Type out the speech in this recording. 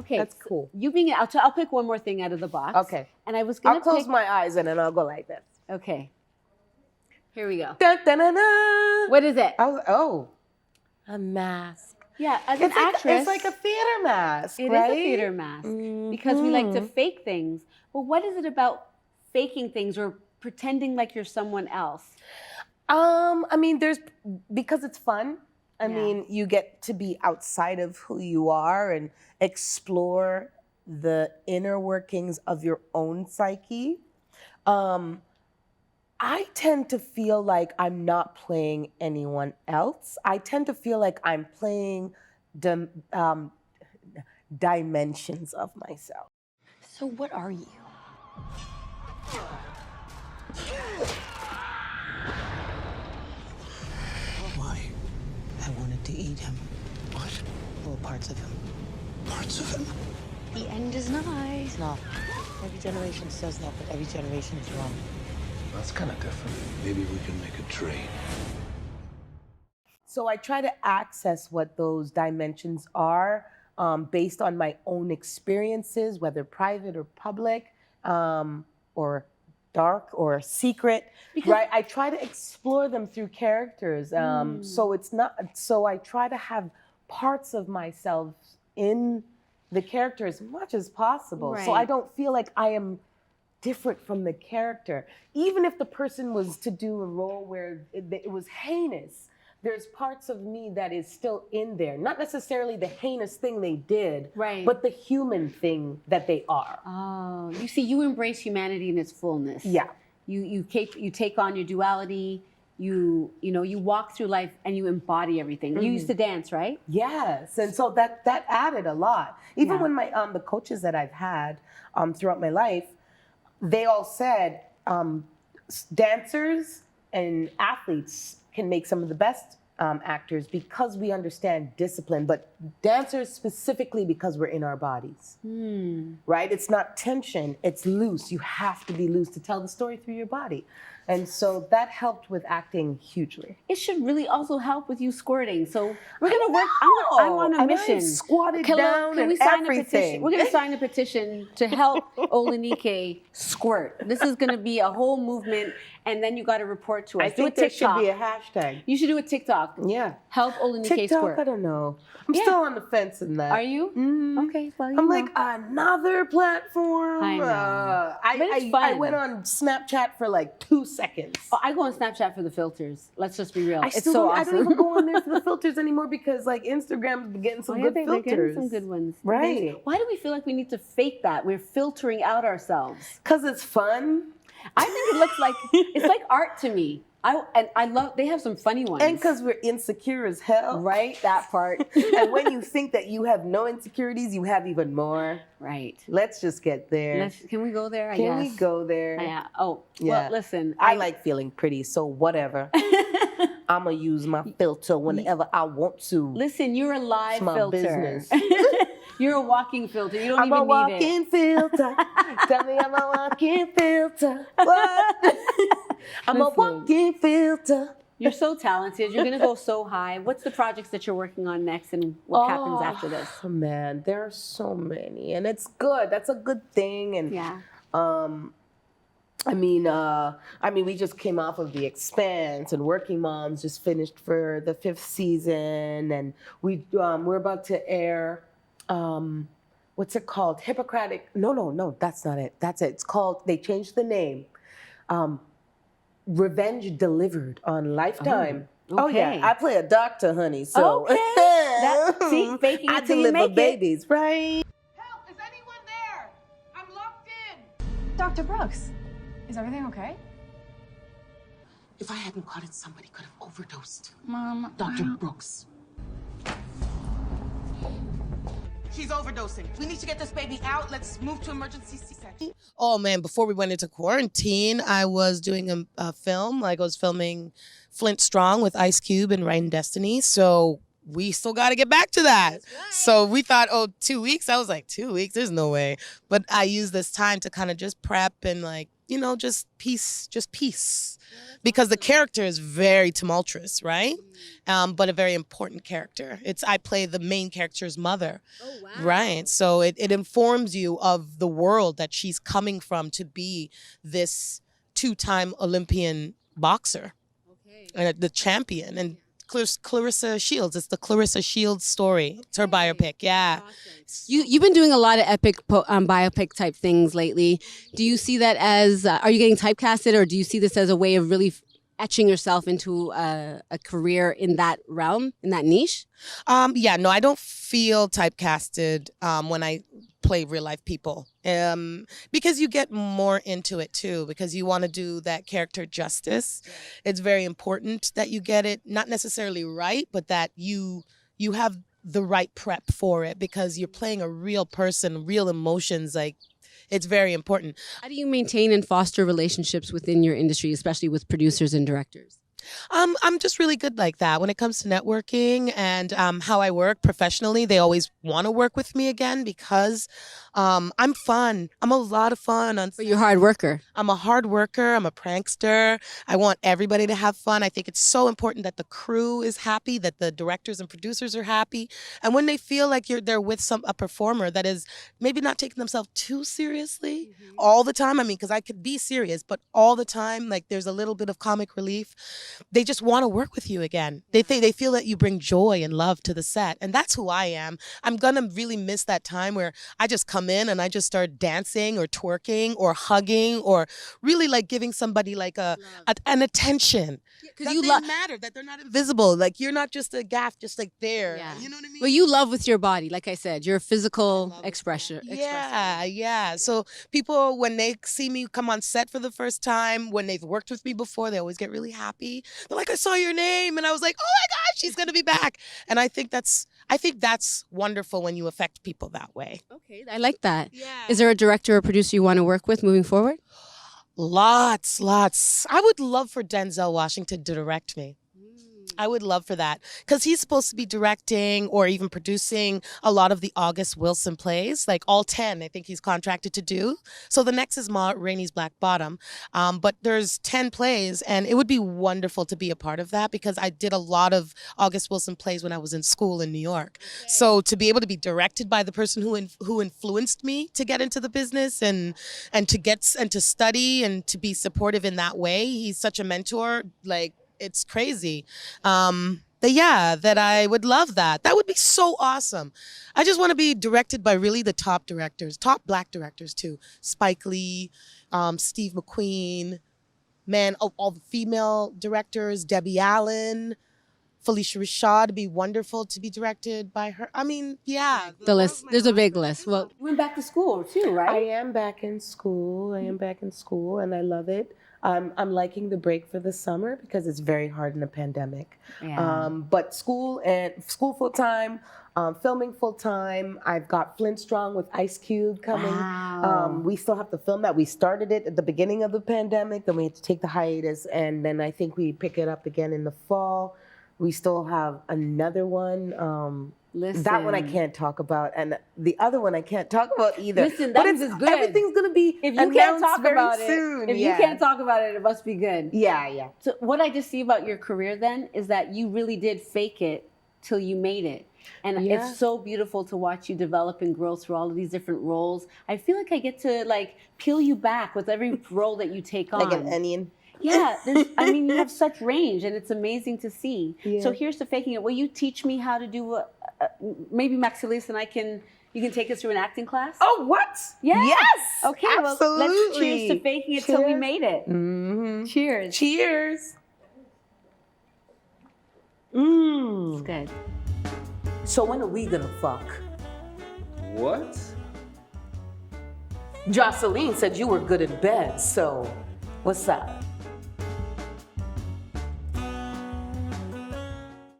Okay, That's cool. You being, I'll pick one more thing out of the box. Okay. And I was gonna I'll close my eyes and then I'll go like this. Okay. Here we go. Dun, dun, dun, dun. What is it? A mask. Yeah, as an It's like, actress, it's like a theater mask, it right? is a theater mask because we like to fake things. But what is it about faking things or pretending like you're someone else? I mean, because it's fun. I mean, you get to be outside of who you are and explore the inner workings of your own psyche. I tend to feel like I'm not playing anyone else. I tend to feel like I'm playing dimensions of myself. So what are you? Why? I wanted to eat him. What? Little parts of him. Parts of him? The end is nigh. No. Every generation says that, but every generation is wrong. That's kind of different. Maybe we can make a trade. So I try to access what those dimensions are based on my own experiences, whether private or public, or dark or secret, right? I try to explore them through characters. So I try to have parts of myself in the character as much as possible. Right. So I don't feel like I am different from the character. Even if the person was to do a role where it was heinous, there's parts of me that is still in there. Not necessarily the heinous thing they did, Right. but the human thing that they are. Oh, you see, you embrace humanity in its fullness. Yeah. You take on your duality. You walk through life and you embody everything. You used to dance, right? Yes, and so that added a lot. Even when my the coaches that I've had throughout my life, they all said dancers and athletes can make some of the best actors because we understand discipline, but dancers specifically because we're in our bodies, right? It's not tension, it's loose. You have to be loose to tell the story through your body. And so that helped with acting hugely. It should really also help with you squirting. So we're gonna work. I'm on a And mission. I've squatted Can down we and sign a everything. petition? We're gonna sign a petition to help Olenike squirt. This is gonna be a whole movement, and then you got to report to us. I think there should be a hashtag. You should do a TikTok. Yeah. Help Olenike TikTok, squirt. I don't know. I'm still on the fence in that. Are you? Okay. Well, you I'm know. like, another platform. I know. But it's I fun. went on Snapchat for like 2 seconds. Oh, I go on Snapchat for the filters. Let's just be real. I It's still so don't, awesome. I don't even go on there for the filters anymore because like Instagram's getting some good they're filters. getting some good ones. Right. Why do we feel like we need to fake that? We're filtering out ourselves. Because it's fun. I think it looks like it's like art to me. I love. They have some funny ones. And because we're insecure as hell. right, that part. And when you think that you have no insecurities, you have even more. Right. Let's just get there. Can we go there? Can we go there? Yeah. Oh. Yeah. Well, listen. I like feeling pretty, so whatever. I'm going to use my filter whenever I want to. Listen, you're a live It's my filter. business. You're a walking filter. You don't I'm a even need it. walking filter. Tell me I'm a walking filter. What? I'm a Listen. walking filter. You're so talented. You're gonna go so high. What's the projects that you're working on next, and what happens after this? Oh man, there are so many, and it's good. That's a good thing. And Yeah. I mean, we just came off of The Expanse, and Working Moms just finished for the 5th season, and we're about to air. What's it called? Hippocratic. No, that's not it. That's it. It's called. They changed the name. Revenge Delivered on Lifetime. Oh okay. yeah, I play a doctor, honey. So Okay. See, faking I it till you deliver make it. babies, right? Help! Is anyone there? I'm locked in. Dr. Brooks, is everything okay? If I hadn't caught it, somebody could have overdosed. Mom. Dr. Brooks. She's overdosing. We need to get this baby out. Let's move to emergency C-section. Oh man, before we went into quarantine, I was doing a film. Like I was filming Flint Strong with Ice Cube and Rain Destiny. So we still got to get back to that. Right. So we thought, 2 weeks. I was like, 2 weeks? There's no way. But I used this time to kind of just prep and like just peace, because the character is very tumultuous, right? But a very important character. I play the main character's mother, right? So it informs you of the world that she's coming from to be this 2-time Olympian boxer, and the champion, and Clarissa Shields. It's the Clarissa Shields story. It's her biopic. Yeah. You've been doing a lot of epic biopic type things lately. Do you see that as, are you getting typecasted, or do you see this as a way of really etching yourself into a career in that realm, in that niche? Yeah, no, I don't feel typecasted when I play real life people, because you get more into it too, because you want to do that character justice. It's very important that you get it not necessarily right, but that you have the right prep for it, because you're playing a real person, real emotions. Like, it's very important. How do you maintain and foster relationships within your industry, especially with producers and directors? I'm just really good like that when it comes to networking and how I work professionally. They always want to work with me again because I'm fun. I'm a lot of fun. But you're a hard worker. I'm a hard worker. I'm a prankster. I want everybody to have fun. I think it's so important that the crew is happy, that the directors and producers are happy. And when they feel like they're with a performer that is maybe not taking themselves too seriously all the time. I mean, because I could be serious, but all the time, like there's a little bit of comic relief. They just want to work with you again. They feel that you bring joy and love to the set. And that's who I am. I'm going to really miss that time where I just come in and I just start dancing or twerking or hugging or really like giving somebody like an attention. Because you matter, that they're not invisible. Like you're not just a gaff, just like there. Yeah. You know what I mean? Well, you love with your body. Like I said, you're a physical expression. Yeah. So people, when they see me come on set for the first time, when they've worked with me before, they always get really happy. They're like, I saw your name. And I was like, oh my gosh, she's going to be back. And I think that's wonderful when you affect people that way. Okay, I like that. Yeah. Is there a director or producer you want to work with moving forward? Lots. I would love for Denzel Washington to direct me. I would love for that because he's supposed to be directing or even producing a lot of the August Wilson plays, like all 10, I think he's contracted to do. So the next is Ma Rainey's Black Bottom. But there's 10 plays, and it would be wonderful to be a part of that because I did a lot of August Wilson plays when I was in school in New York. Okay. So to be able to be directed by the person who influenced me to get into the business and to study and to be supportive in that way, he's such a mentor, like, it's crazy. That I would love that. That would be so awesome. I just want to be directed by really the top directors, top Black directors too. Spike Lee, Steve McQueen, all the female directors, Debbie Allen, Felicia Rashad. It'd be wonderful to be directed by her. I mean, yeah. The list, there's a big list. Well, you went back to school too, right? I am back in school, and I love it. I'm liking the break for the summer because it's very hard in a pandemic. Yeah. But school full time, filming full time. I've got Flint Strong with Ice Cube coming. Wow. We still have to film that. We started it at the beginning of the pandemic, then we had to take the hiatus, and then I think we pick it up again in the fall. We still have another one. Listen. That one I can't talk about, and the other one I can't talk about either. Listen, that is good. Everything's gonna be if you can't talk very about soon. it, you can't talk about it, it must be good. Yeah. So what I just see about your career then is that you really did fake it till you made it. And it's so beautiful to watch you develop and grow through all of these different roles. I feel like I get to like peel you back with every role that you take on. Like an onion. Yeah, you have such range, and it's amazing to see. Yeah. So here's to faking it. Will you teach me how to do maybe Maxilis and you can take us through an acting class? Oh, what? Yes. Okay, absolutely. Well, let's cheers to faking it till we made it. Mm-hmm. Cheers. Cheers. It's good. So when are we gonna fuck? What? Jocelyn said you were good in bed, so what's up?